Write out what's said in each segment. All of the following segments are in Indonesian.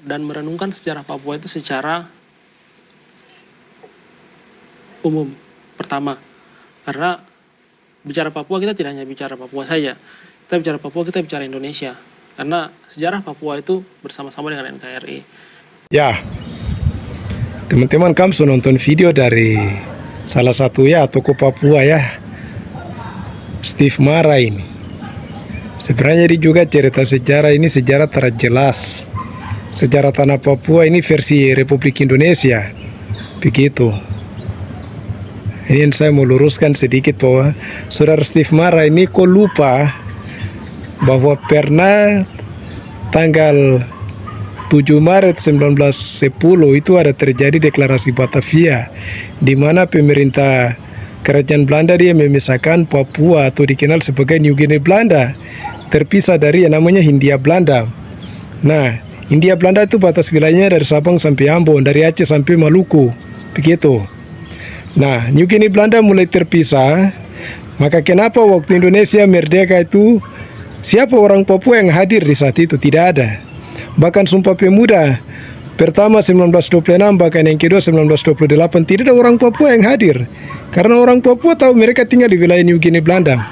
dan merenungkan sejarah Papua itu secara umum. Pertama, karena bicara Papua kita tidak hanya bicara Papua saja. Kita bicara Papua, kita bicara Indonesia. Karena sejarah Papua itu bersama-sama dengan NKRI. Ya, teman-teman, kamu sudah nonton video dari salah satu ya tokoh Papua ya, Steve Mara ini. Sebenarnya dia juga cerita sejarah ini sejarah terjelas. Sejarah tanah Papua ini versi Republik Indonesia. Begitu. Ini yang saya mau luruskan sedikit bahwa saudara Steve Mara ini kok lupa bahwa pernah tanggal 7 Maret 1910 itu ada terjadi deklarasi Batavia, di mana pemerintah Kerajaan Belanda dia memisahkan Papua atau dikenal sebagai New Guinea Belanda, terpisah dari yang namanya Hindia Belanda. Nah, Hindia Belanda itu batas wilayahnya dari Sabang sampai Ambon, dari Aceh sampai Maluku, begitu. Nah, New Guinea Belanda mulai terpisah, maka kenapa waktu Indonesia merdeka itu siapa orang Papua yang hadir di saat itu? Tidak ada. Bahkan Sumpah Pemuda pertama 1926, bahkan yang kedua 1928, tidak ada orang Papua yang hadir. Karena orang Papua tahu mereka tinggal di wilayah New Guinea Belanda.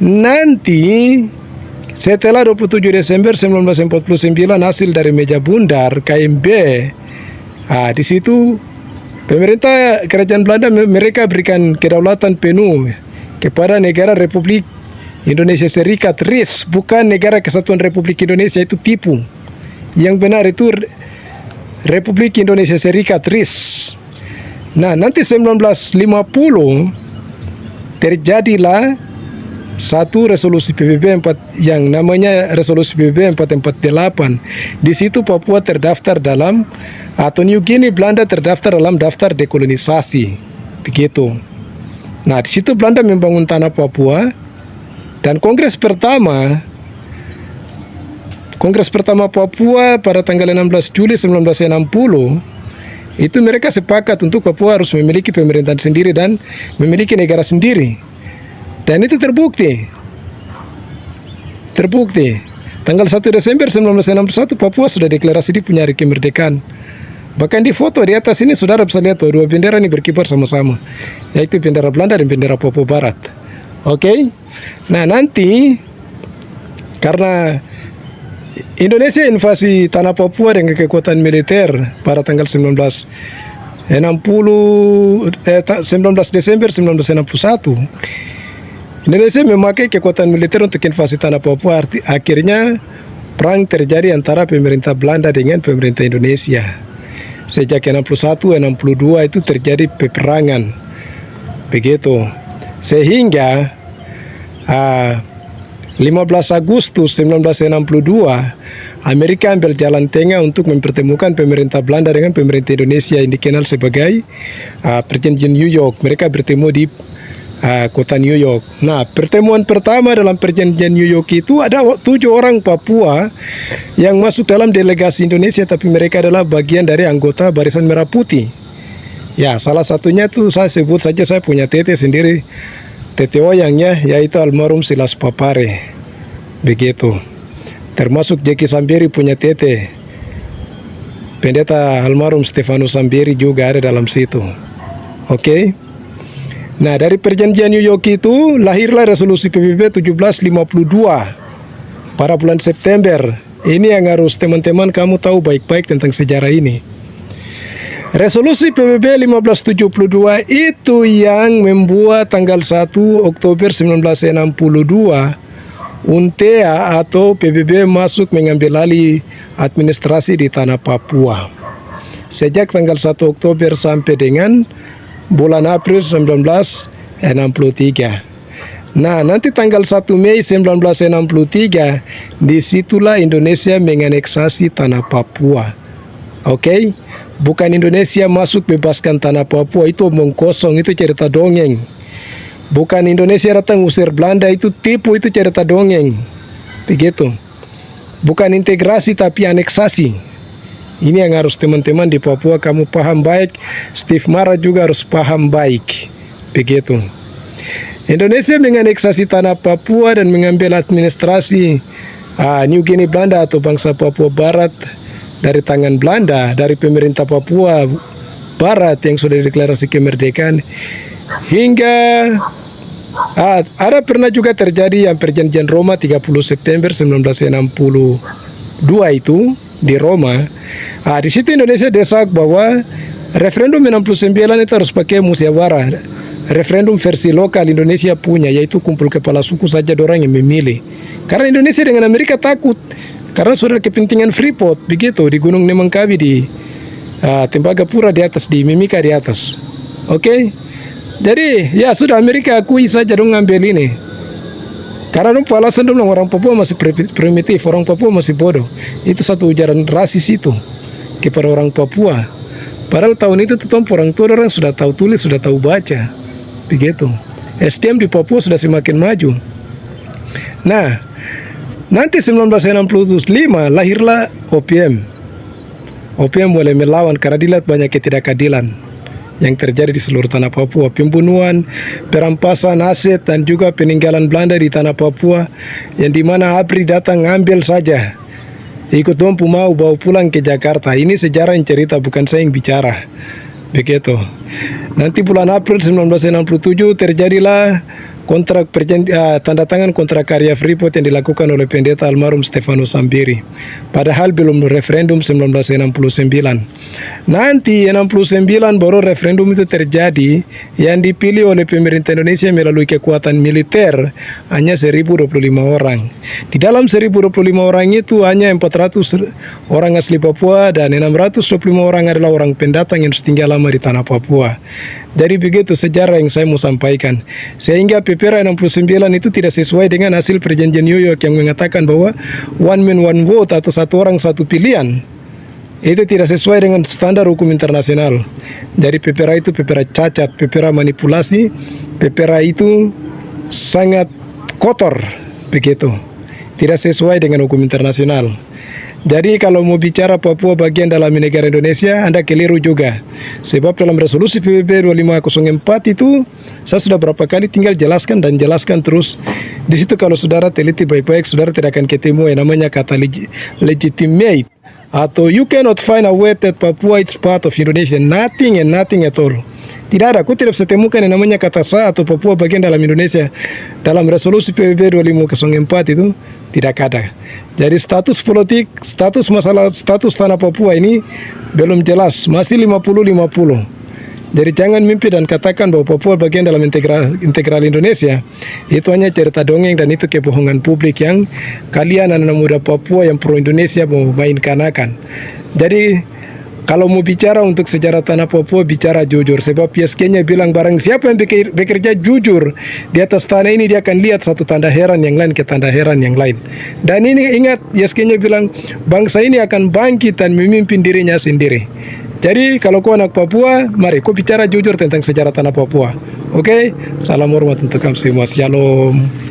Nanti setelah 27 Desember 1949 hasil dari meja bundar KMB, di situ pemerintah Kerajaan Belanda mereka berikan kedaulatan penuh kepada negara Republik Indonesia Serikat RIS, bukan Negara Kesatuan Republik Indonesia, itu tipu. Yang benar itu Republik Indonesia Serikat RIS. Nah, nanti 1950 terjadilah satu resolusi PBB 4 yang namanya resolusi PBB 448. Di situ Papua terdaftar dalam atau New Guinea Belanda terdaftar dalam daftar dekolonisasi. Begitu. Nah, di situ Belanda membangun tanah Papua dan Kongres pertama Papua pada tanggal 16 Juli 1960 itu mereka sepakat untuk Papua harus memiliki pemerintahan sendiri dan memiliki negara sendiri. Dan itu terbukti. Tanggal 1 Desember 1961 Papua sudah deklarasi di punya hari kemerdekaan. Bahkan di foto di atas ini saudara bisa lihat bahwa dua bendera ini berkibar sama-sama, yaitu bendera Belanda dan bendera Papua Barat. Oke? Nah, nanti karena Indonesia invasi tanah Papua dengan kekuatan militer pada tanggal 19 Desember 1961. Indonesia memakai kekuatan militer untuk invasi tanah Papua. Akhirnya perang terjadi antara pemerintah Belanda dengan pemerintah Indonesia. Sejak 61-62 itu terjadi peperangan. Begitu. Sehingga 15 Agustus 1962 Amerika ambil jalan tengah untuk mempertemukan pemerintah Belanda dengan pemerintah Indonesia yang dikenal sebagai Perjanjian New York. Mereka bertemu di kota New York. Nah, pertemuan pertama dalam Perjanjian New York itu ada 7 orang Papua yang masuk dalam delegasi Indonesia, tapi mereka adalah bagian dari anggota Barisan Merah Putih. Ya, salah satunya tuh saya sebut saja, saya punya tete sendiri, tete oyangnya, yaitu almarhum Silas Papare. Begitu. Termasuk Jeki Sambiri punya tete, pendeta almarhum Stefanus Sambiri juga ada dalam situ. Oke? Nah, dari Perjanjian New York itu lahirlah resolusi PBB 1752 pada bulan September. Ini yang harus teman-teman kamu tahu baik-baik tentang sejarah ini. Resolusi PBB 1572 itu yang membuat tanggal 1 Oktober 1962 UNTEA atau PBB masuk mengambil alih administrasi di tanah Papua. Sejak tanggal 1 Oktober sampai dengan bulan April 1963. Nah, nanti tanggal 1 Mei 1963, disitulah Indonesia menganeksasi tanah Papua. Oke? Bukan Indonesia masuk bebaskan tanah Papua, itu omong kosong, itu cerita dongeng. Bukan Indonesia datang usir Belanda, itu tipu, itu cerita dongeng. Begitu. Bukan integrasi tapi aneksasi. Ini yang harus teman-teman di Papua kamu paham baik. Steve Mara juga harus paham baik. Begitu. Indonesia menganeksasi tanah Papua dan mengambil administrasi New Guinea Belanda atau bangsa Papua Barat dari tangan Belanda, dari pemerintah Papua Barat yang sudah deklarasi kemerdekaan, hingga ada pernah juga terjadi yang perjanjian Roma 30 September 1962 itu di Roma. Di situ Indonesia desak bahwa referendum 69 itu harus pakai musyawarah. Referendum versi lokal Indonesia punya, yaitu kumpul kepala suku saja orang yang memilih. Karena Indonesia dengan Amerika takut, karena sudah kepentingan Freeport begitu di Gunung Nemangkawi di Tembagapura di atas, di Mimika di atas. Oke? Jadi ya sudah, Amerika akui saja dong ngambil ini. Karena dong alasan dong orang Papua masih primitif, orang Papua masih bodoh. Itu satu ujaran rasis itu kepada orang Papua. Padahal tahun itu tuh orang tua orang sudah tahu tulis, sudah tahu baca. Begitu. SDM di Papua sudah semakin maju. Nah, nanti 1965 lahirlah OPM. OPM mulai melawan karena dilihat banyak ketidakadilan yang terjadi di seluruh tanah Papua. Pembunuhan, perampasan aset, dan juga peninggalan Belanda di tanah Papua, yang dimana ABRI datang ngambil saja, ikut dompu mau bawa pulang ke Jakarta. Ini sejarah yang cerita, bukan saya yang bicara. Begitu. Nanti bulan April 1967 terjadilah kontrak tanda tangan kontrak karya Freeport yang dilakukan oleh pendeta almarhum Stefanus Sambiri. Padahal belum referendum 1969. Nanti 69 baru referendum itu terjadi, yang dipilih oleh pemerintah Indonesia melalui kekuatan militer hanya 1025 orang. Di dalam 1025 orang itu hanya 400 orang asli Papua dan 625 orang adalah orang pendatang yang tinggal lama di tanah Papua. Jadi begitu sejarah yang saya mau sampaikan. Sehingga PPRA 69 itu tidak sesuai dengan hasil perjanjian New York yang mengatakan bahwa one man one vote atau satu orang satu pilihan. Itu tidak sesuai dengan standar hukum internasional. Jadi PPRA itu PPRA cacat, PPRA manipulasi, PPRA itu sangat kotor, begitu. Tidak sesuai dengan hukum internasional. Jadi kalau mau bicara Papua bagian dalam negara Indonesia, Anda keliru juga. Sebab dalam resolusi PBB 2504 itu, saya sudah berapa kali tinggal jelaskan dan jelaskan terus. Di situ kalau saudara teliti baik-baik, saudara tidak akan ketemu yang namanya kata legitimate. Atau you cannot find a way that Papua is part of Indonesia. Nothing and nothing at all. Tidak ada, aku tidak bisa temukan yang namanya kata sah atau Papua bagian dalam Indonesia. Dalam resolusi PBB 2504 itu tidak ada. Jadi status politik, status tanah Papua ini belum jelas, masih 50-50. Jadi jangan mimpi dan katakan bahwa Papua bagian dalam integral Indonesia. Itu hanya cerita dongeng dan itu kebohongan publik yang kalian anak muda Papua yang pro Indonesia mau mainkan-akan. Jadi kalau mau bicara untuk sejarah tanah Papua, bicara jujur. Sebab ISG-nya bilang barang siapa yang bekerja jujur di atas tanah ini, dia akan lihat satu tanda heran yang lain ke tanda heran yang lain. Dan ini ingat, ISG-nya bilang bangsa ini akan bangkit dan memimpin dirinya sendiri. Jadi kalau kau anak Papua, mari kau bicara jujur tentang sejarah tanah Papua. Oke? Salam hormat untuk kamu semua. Shalom.